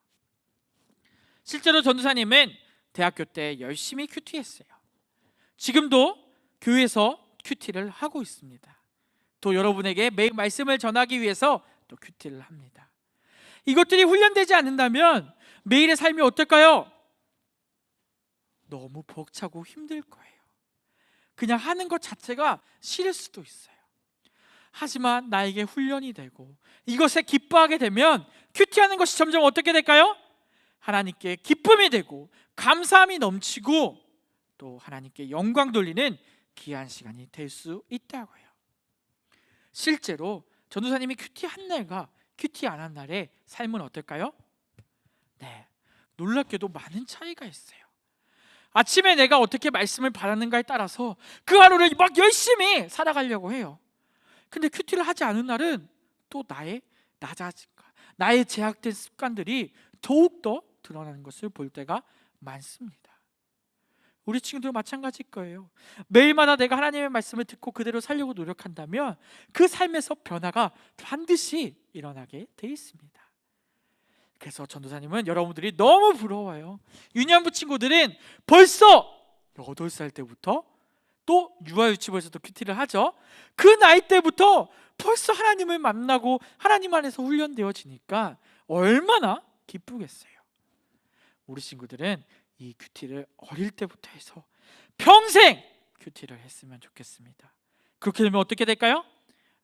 실제로 전도사님은 대학교 때 열심히 큐티했어요. 지금도 교회에서 큐티를 하고 있습니다. 또 여러분에게 매일 말씀을 전하기 위해서 또 큐티를 합니다. 이것들이 훈련되지 않는다면 매일의 삶이 어떨까요? 너무 벅차고 힘들 거예요. 그냥 하는 것 자체가 싫을 수도 있어요. 하지만 나에게 훈련이 되고 이것에 기뻐하게 되면 큐티하는 것이 점점 어떻게 될까요? 하나님께 기쁨이 되고 감사함이 넘치고 또 하나님께 영광 돌리는 귀한 시간이 될 수 있다고요. 실제로 전도사님이 큐티한 날과 큐티 안 한 날의 삶은 어떨까요? 네, 놀랍게도 많은 차이가 있어요. 아침에 내가 어떻게 말씀을 받았는가에 따라서 그 하루를 막 열심히 살아가려고 해요. 근데 큐티를 하지 않은 날은 또 나의 낮아짐과 나의 제약된 습관들이 더욱더 드러나는 것을 볼 때가 많습니다. 우리 친구들 마찬가지일 거예요. 매일마다 내가 하나님의 말씀을 듣고 그대로 살려고 노력한다면 그 삶에서 변화가 반드시 일어나게 돼 있습니다. 그래서 전도사님은 여러분들이 너무 부러워요. 유년부 친구들은 벌써 8살 때부터 또 유아유치부에서도 큐티를 하죠. 그 나이 때부터 벌써 하나님을 만나고 하나님 안에서 훈련되어지니까 얼마나 기쁘겠어요. 우리 친구들은 이 큐티를 어릴 때부터 해서 평생 큐티를 했으면 좋겠습니다. 그렇게 되면 어떻게 될까요?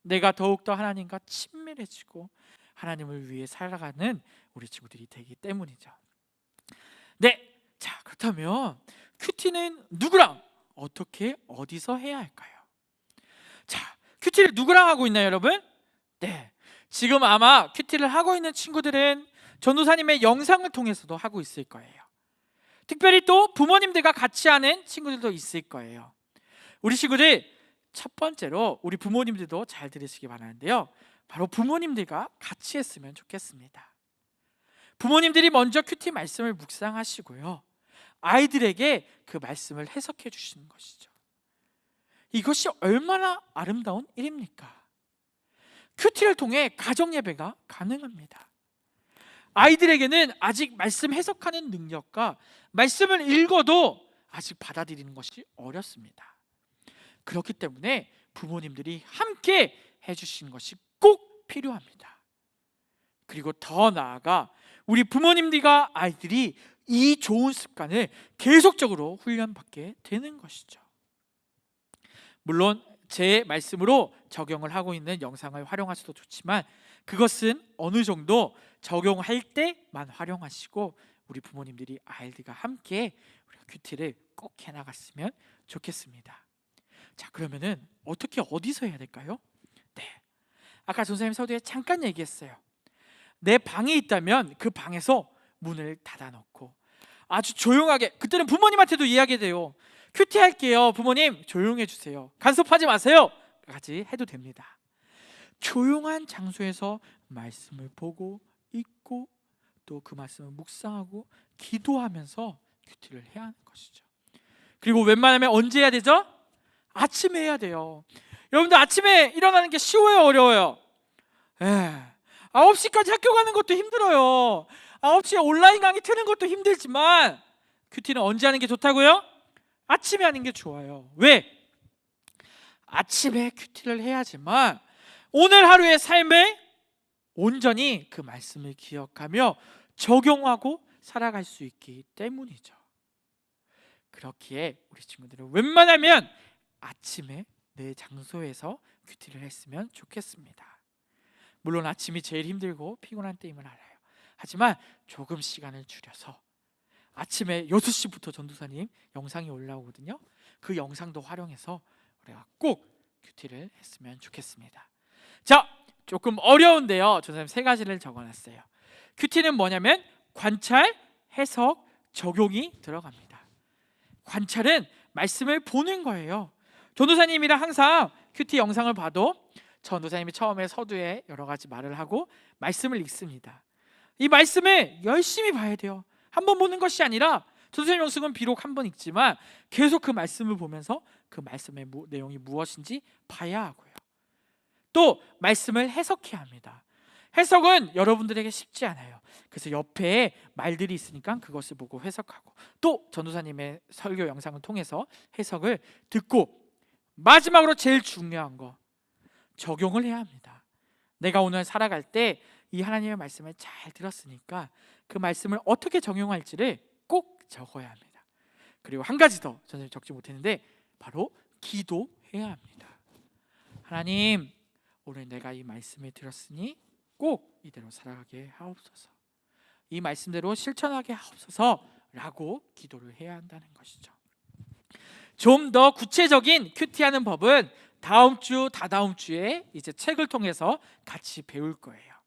내가 더욱더 하나님과 친밀해지고 하나님을 위해 살아가는 우리 친구들이 되기 때문이죠. 네, 자 그렇다면 큐티는 누구랑 어떻게 어디서 해야 할까요? 자, 큐티를 누구랑 하고 있나요, 여러분? 네, 지금 아마 큐티를 하고 있는 친구들은 전도사님의 영상을 통해서도 하고 있을 거예요. 특별히 또 부모님들과 같이 하는 친구들도 있을 거예요. 우리 친구들 첫 번째로 우리 부모님들도 잘 들으시기 바라는데요, 바로 부모님들과 같이 했으면 좋겠습니다. 부모님들이 먼저 큐티 말씀을 묵상하시고요, 아이들에게 그 말씀을 해석해 주시는 것이죠. 이것이 얼마나 아름다운 일입니까? 큐티를 통해 가정 예배가 가능합니다. 아이들에게는 아직 말씀 해석하는 능력과 말씀을 읽어도 아직 받아들이는 것이 어렵습니다. 그렇기 때문에 부모님들이 함께 해주시는 것이 꼭 필요합니다. 그리고 더 나아가 우리 부모님들과 아이들이 이 좋은 습관을 계속적으로 훈련받게 되는 것이죠. 물론 제 말씀으로 적용을 하고 있는 영상을 활용하셔도 좋지만 그것은 어느 정도 적용할 때만 활용하시고 우리 부모님들이 아이들과 함께 우리가 큐티를 꼭 해나갔으면 좋겠습니다. 자, 그러면은 어떻게 어디서 해야 될까요? 네, 아까 전사님 서두에 잠깐 얘기했어요. 내 방이 있다면 그 방에서 문을 닫아놓고 아주 조용하게, 그때는 부모님한테도 이야기돼요. 큐티 할게요, 부모님 조용해 주세요, 간섭하지 마세요 까지 해도 됩니다. 조용한 장소에서 말씀을 보고 읽고 또 그 말씀을 묵상하고 기도하면서 큐티를 해야 하는 것이죠. 그리고 웬만하면 언제 해야 되죠? 아침에 해야 돼요. 여러분들 아침에 일어나는 게 쉬워요, 어려워요? 9시까지 학교 가는 것도 힘들어요. 9시에 온라인 강의 트는 것도 힘들지만 큐티는 언제 하는 게 좋다고요? 아침에 하는 게 좋아요. 왜? 아침에 큐티를 해야지만 오늘 하루의 삶에 온전히 그 말씀을 기억하며 적용하고 살아갈 수 있기 때문이죠. 그렇기에 우리 친구들은 웬만하면 아침에 내 장소에서 큐티를 했으면 좋겠습니다. 물론 아침이 제일 힘들고 피곤한 때임을 알아요. 하지만 조금 시간을 줄여서 아침에 6시부터 전도사님 영상이 올라오거든요. 그 영상도 활용해서 우리가 꼭 큐티를 했으면 좋겠습니다. 자, 조금 어려운데요. 전도사님 3가지를 적어놨어요. 큐티는 뭐냐면 관찰, 해석, 적용이 들어갑니다. 관찰은 말씀을 보는 거예요. 전도사님이랑 항상 큐티 영상을 봐도 전도사님이 처음에 서두에 여러 가지 말을 하고 말씀을 읽습니다. 이 말씀을 열심히 봐야 돼요. 한 번 보는 것이 아니라 전도사님 영상은 비록 한 번 읽지만 계속 그 말씀을 보면서 그 말씀의 내용이 무엇인지 봐야 하고요. 또 말씀을 해석해야 합니다. 해석은 여러분들에게 쉽지 않아요. 그래서 옆에 말들이 있으니까 그것을 보고 해석하고, 또 전도사님의 설교 영상을 통해서 해석을 듣고, 마지막으로 제일 중요한 거, 적용을 해야 합니다. 내가 오늘 살아갈 때 이 하나님의 말씀을 잘 들었으니까 그 말씀을 어떻게 적용할지를 꼭 적어야 합니다. 그리고 한 가지 더 전도사님 적지 못했는데 바로 기도해야 합니다. 하나님, 오늘 내가 이 말씀을 들었으니 꼭 이대로 살아가게 하옵소서, 이 말씀대로 실천하게 하옵소서 라고 기도를 해야 한다는 것이죠. 좀 더 구체적인 큐티하는 법은 다음 주, 다다음 주에 이제 책을 통해서 같이 배울 거예요.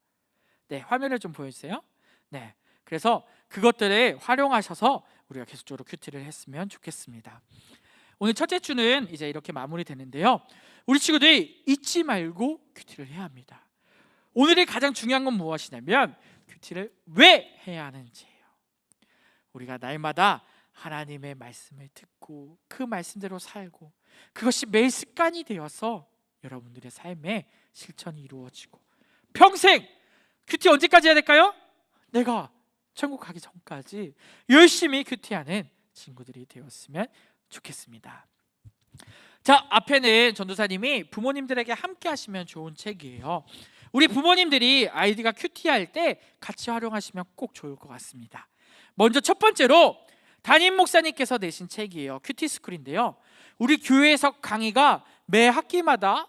네, 화면을 좀 보여주세요. 네, 그래서 그것들을 활용하셔서 우리가 계속적으로 큐티를 했으면 좋겠습니다. 오늘 첫째 주는 이제 이렇게 마무리되는데요. 우리 친구들이 잊지 말고 큐티를 해야 합니다. 오늘의 가장 중요한 건 무엇이냐면 큐티를 왜 해야 하는지예요. 우리가 날마다 하나님의 말씀을 듣고 그 말씀대로 살고 그것이 매일 습관이 되어서 여러분들의 삶에 실천이 이루어지고 평생 큐티 언제까지 해야 될까요? 내가 천국 가기 전까지 열심히 큐티하는 친구들이 되었으면 좋겠습니다. 자, 앞에는 전도사님이 부모님들에게 함께 하시면 좋은 책이에요. 우리 부모님들이 아이디가 큐티할 때 같이 활용하시면 꼭 좋을 것 같습니다. 먼저 첫 번째로 담임 목사님께서 내신 책이에요. 큐티스쿨인데요. 우리 교회에서 강의가 매 학기마다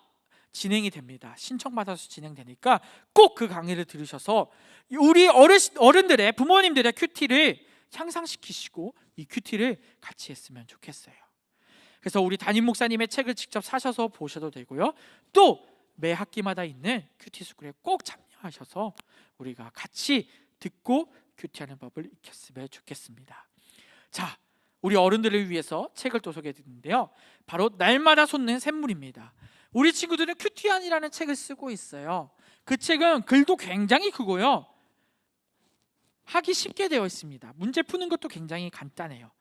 진행이 됩니다. 신청받아서 진행되니까 꼭 그 강의를 들으셔서 우리 어른들의, 부모님들의 큐티를 향상시키시고 이 큐티를 같이 했으면 좋겠어요. 그래서 우리 담임 목사님의 책을 직접 사셔서 보셔도 되고요. 또 매 학기마다 있는 큐티스쿨에 꼭 참여하셔서 우리가 같이 듣고 큐티하는 법을 익혔으면 좋겠습니다. 자, 우리 어른들을 위해서 책을 또 소개해드리는데요. 바로 날마다 솟는 샘물입니다. 우리 친구들은 큐티안이라는 책을 쓰고 있어요. 그 책은 글도 굉장히 크고요. 하기 쉽게 되어 있습니다. 문제 푸는 것도 굉장히 간단해요.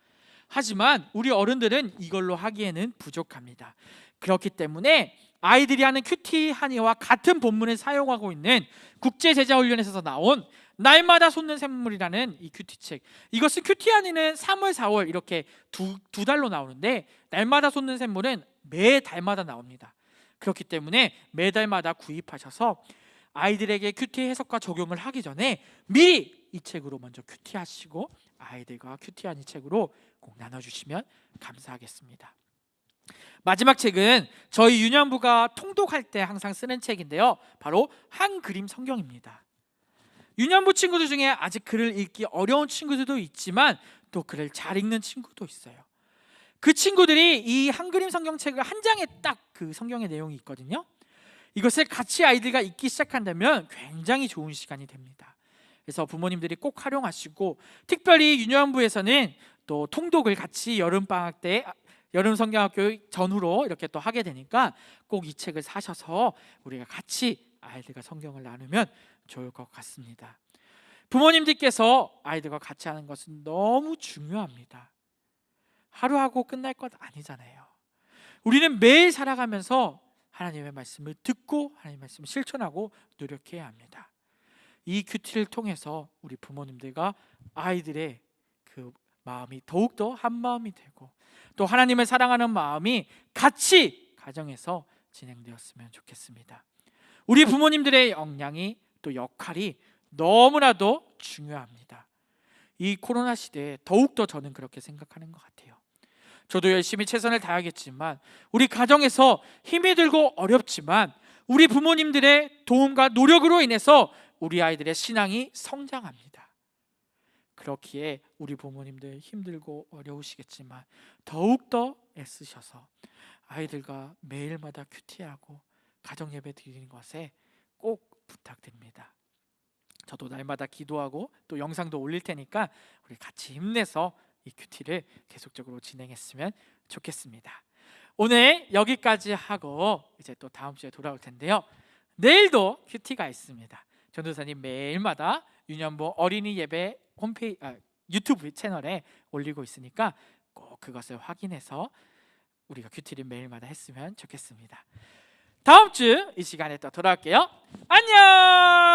하지만 우리 어른들은 이걸로 하기에는 부족합니다. 그렇기 때문에 아이들이 하는 큐티 한의와 같은 본문을 사용하고 있는 국제제자훈련에서 나온 날마다 솟는 샘물이라는 이 큐티책, 이것은 큐티 한의는 3월, 4월 이렇게 두 달로 나오는데 날마다 솟는 샘물은 매 달마다 나옵니다. 그렇기 때문에 매달마다 구입하셔서 아이들에게 큐티 해석과 적용을 하기 전에 미리 이 책으로 먼저 큐티하시고 아이들과 큐티한 이 책으로 꼭 나눠주시면 감사하겠습니다. 마지막 책은 저희 유년부가 통독할 때 항상 쓰는 책인데요. 바로 한그림 성경입니다. 유년부 친구들 중에 아직 글을 읽기 어려운 친구들도 있지만 또 글을 잘 읽는 친구도 있어요. 그 친구들이 이 한그림 성경책을 한 장에 딱 그 성경의 내용이 있거든요. 이것을 같이 아이들과 읽기 시작한다면 굉장히 좋은 시간이 됩니다. 그래서 부모님들이 꼭 활용하시고, 특별히 유년부에서는 또 통독을 같이 여름방학 때, 여름 성경학교 전후로 이렇게 또 하게 되니까 꼭 이 책을 사셔서 우리가 같이 아이들과 성경을 나누면 좋을 것 같습니다. 부모님들께서 아이들과 같이 하는 것은 너무 중요합니다. 하루하고 끝날 것 아니잖아요. 우리는 매일 살아가면서 하나님의 말씀을 듣고 하나님의 말씀을 실천하고 노력해야 합니다. 이 큐티를 통해서 우리 부모님들과 아이들의 그 마음이 더욱더 한 마음이 되고 또 하나님을 사랑하는 마음이 같이 가정에서 진행되었으면 좋겠습니다. 우리 부모님들의 역량이 또 역할이 너무나도 중요합니다. 이 코로나 시대에 더욱더 저는 그렇게 생각하는 것 같아요. 저도 열심히 최선을 다하겠지만 우리 가정에서 힘이 들고 어렵지만 우리 부모님들의 도움과 노력으로 인해서 우리 아이들의 신앙이 성장합니다. 그렇기에 우리 부모님들 힘들고 어려우시겠지만 더욱더 애쓰셔서 아이들과 매일마다 큐티하고 가정 예배 드리는 것에 꼭 부탁드립니다. 저도 날마다 기도하고 또 영상도 올릴 테니까 우리 같이 힘내서 이 큐티를 계속적으로 진행했으면 좋겠습니다. 오늘 여기까지 하고 이제 또 다음 주에 돌아올 텐데요. 내일도 큐티가 있습니다. 전도사님 매일마다 유년부 어린이 예배 유튜브 채널에 올리고 있으니까 꼭 그것을 확인해서 우리가 큐티를 매일마다 했으면 좋겠습니다. 다음 주 이 시간에 또 돌아올게요. 안녕.